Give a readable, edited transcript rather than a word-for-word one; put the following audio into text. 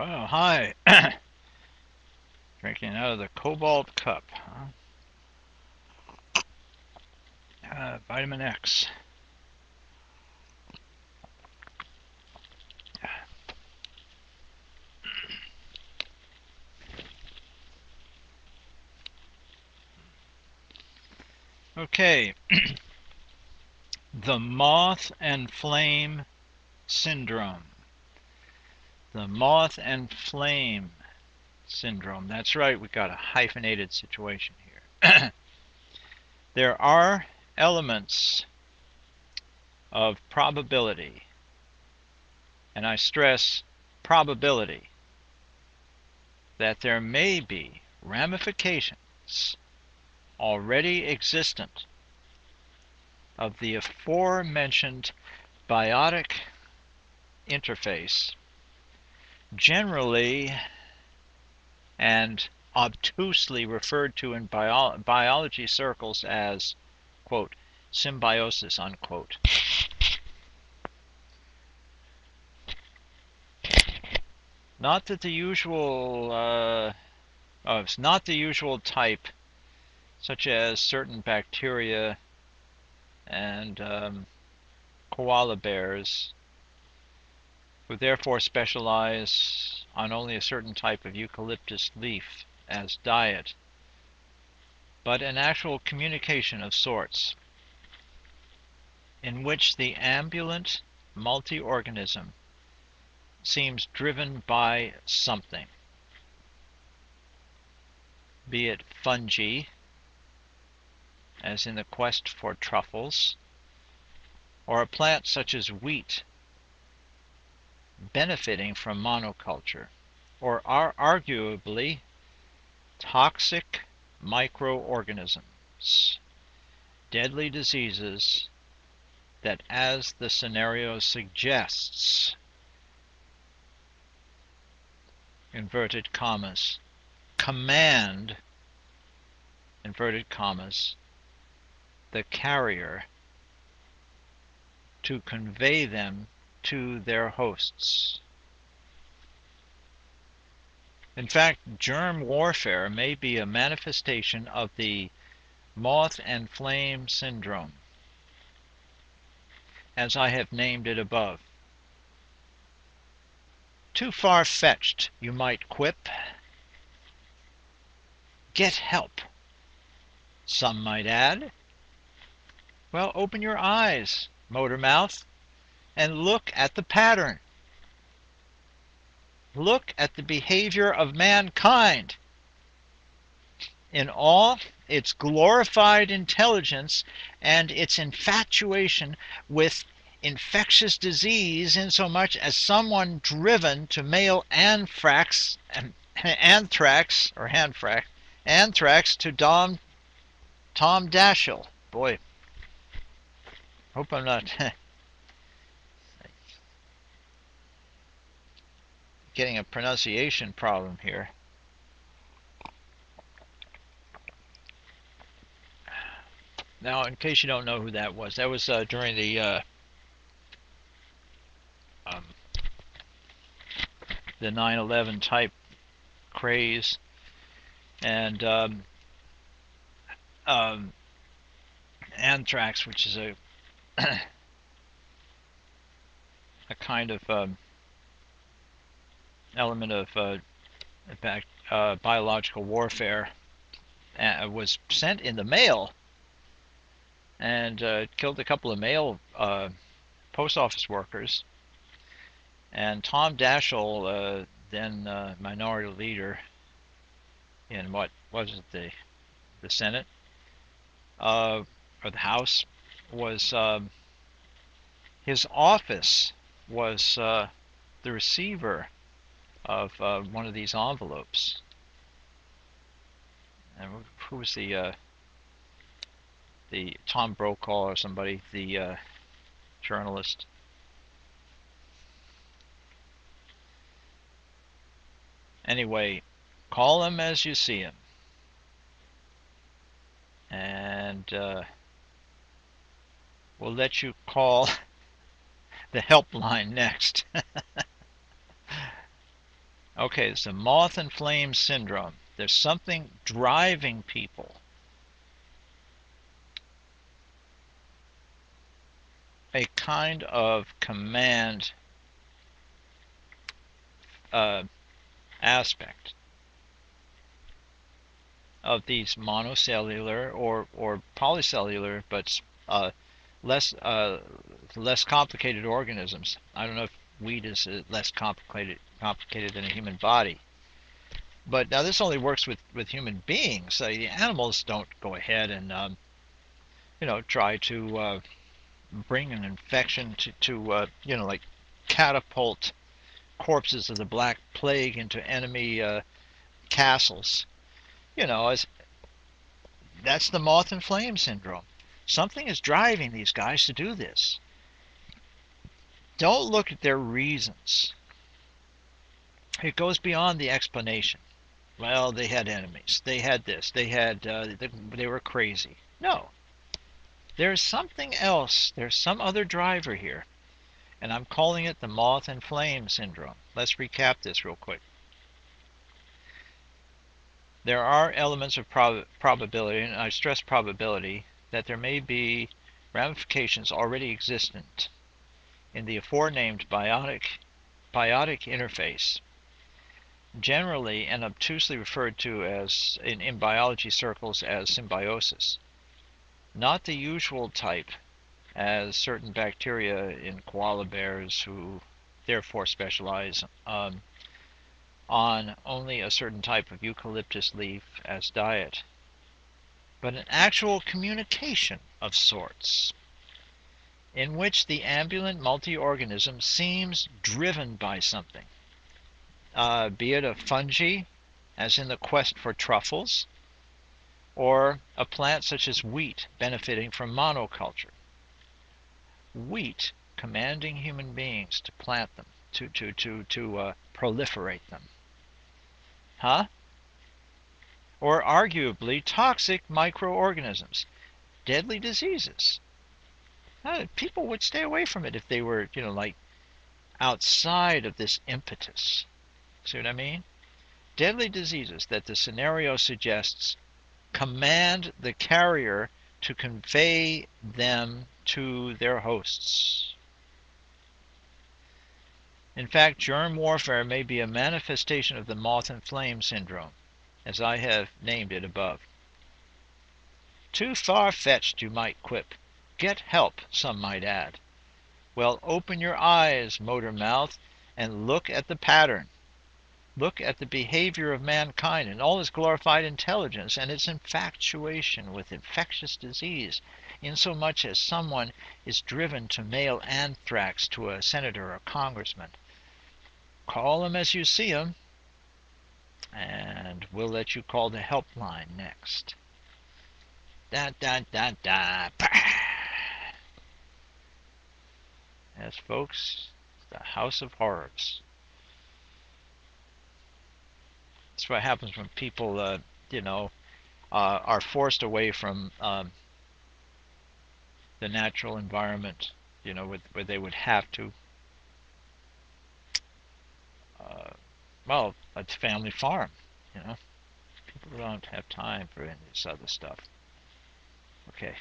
Well, hi. Drinking out of the cobalt cup. Huh? Vitamin X. Okay. The moth-and-flame syndrome. The moth-and-flame syndrome. That's right, we got a hyphenated situation here. There are elements of probability, and I stress probability, that there may be ramifications already existent of the aforementioned biotic interface, generally and obtusely referred to in biology circles as, quote, symbiosis, unquote. Not that the usual, it's not the usual type, such as certain bacteria and koala bears, who therefore specialize on only a certain type of eucalyptus leaf as diet, but an actual communication of sorts, in which the ambulant multiorganism seems driven by something, be it fungi, as in the quest for truffles, or a plant such as wheat benefiting from monoculture, or are arguably toxic microorganisms, deadly diseases that, as the scenario suggests, inverted commas, command, inverted commas, the carrier to convey them to their hosts. In fact, germ warfare may be a manifestation of the moth-and-flame syndrome, as I have named it above. Too far-fetched, you might quip. Get help, some might add. Well, open your eyes, motor mouth, and look at the pattern. Look at the behavior of mankind. In all its glorified intelligence and its infatuation with infectious disease, insomuch as someone driven to mail anthrax to Tom Dashiell. Boy, hope I'm not getting a pronunciation problem here. Now, in case you don't know who that was during the 9/11 type craze, and anthrax, which is a a kind of element of biological warfare, was sent in the mail and killed a couple of male post office workers. And Tom Dashiell, then minority leader in what was it, the Senate or the House, was his office was the receiver of one of these envelopes. And who was the Tom Brokaw or somebody, the journalist? Anyway, call him as you see him, and we'll let you call the helpline next. Okay, it's the moth-and-flame syndrome. There's something driving people. A kind of command uh, aspect of these monocellular or polycellular, but less less complicated organisms. I don't know if wheat is less complicated than a human body, but now this only works with human beings. The animals don't go ahead and try to bring an infection to like catapult corpses of the Black Plague into enemy castles. As that's the moth and flame syndrome. Something is driving these guys to do this. Don't look at their reasons. It goes beyond the explanation. Well, they had enemies. They had this. They were crazy. No, there's something else. There's some other driver here, and I'm calling it the moth and flame syndrome. Let's recap this real quick. There are elements of probability, and I stress probability, that there may be ramifications already existent in the aforenamed biotic interface, generally and obtusely referred to as in biology circles as symbiosis. Not the usual type, as certain bacteria in koala bears who therefore specialize on only a certain type of eucalyptus leaf as diet, but an actual communication of sorts, in which the ambulant multi-organism seems driven by something, be it a fungi, as in the quest for truffles, or a plant such as wheat benefiting from monoculture. Wheat commanding human beings to plant them, to proliferate them. Huh? Or arguably toxic microorganisms, deadly diseases. People would stay away from it if they were, like outside of this impetus. See what I mean? Deadly diseases that the scenario suggests command the carrier to convey them to their hosts. In fact, germ warfare may be a manifestation of the moth and flame syndrome, as I have named it above. Too far-fetched, you might quip. Get help, some might add. Well, open your eyes, motor mouth, and look at the pattern. Look at the behavior of mankind and all its glorified intelligence and its infatuation with infectious disease, insomuch as someone is driven to mail anthrax to a senator or congressman. Call him as you see him, and we'll let you call the helpline next. Da da da da. Yes, folks, the House of Horrors. That's what happens when people, are forced away from the natural environment, where they would have to. Well, a family farm, People don't have time for any of this other stuff. Okay.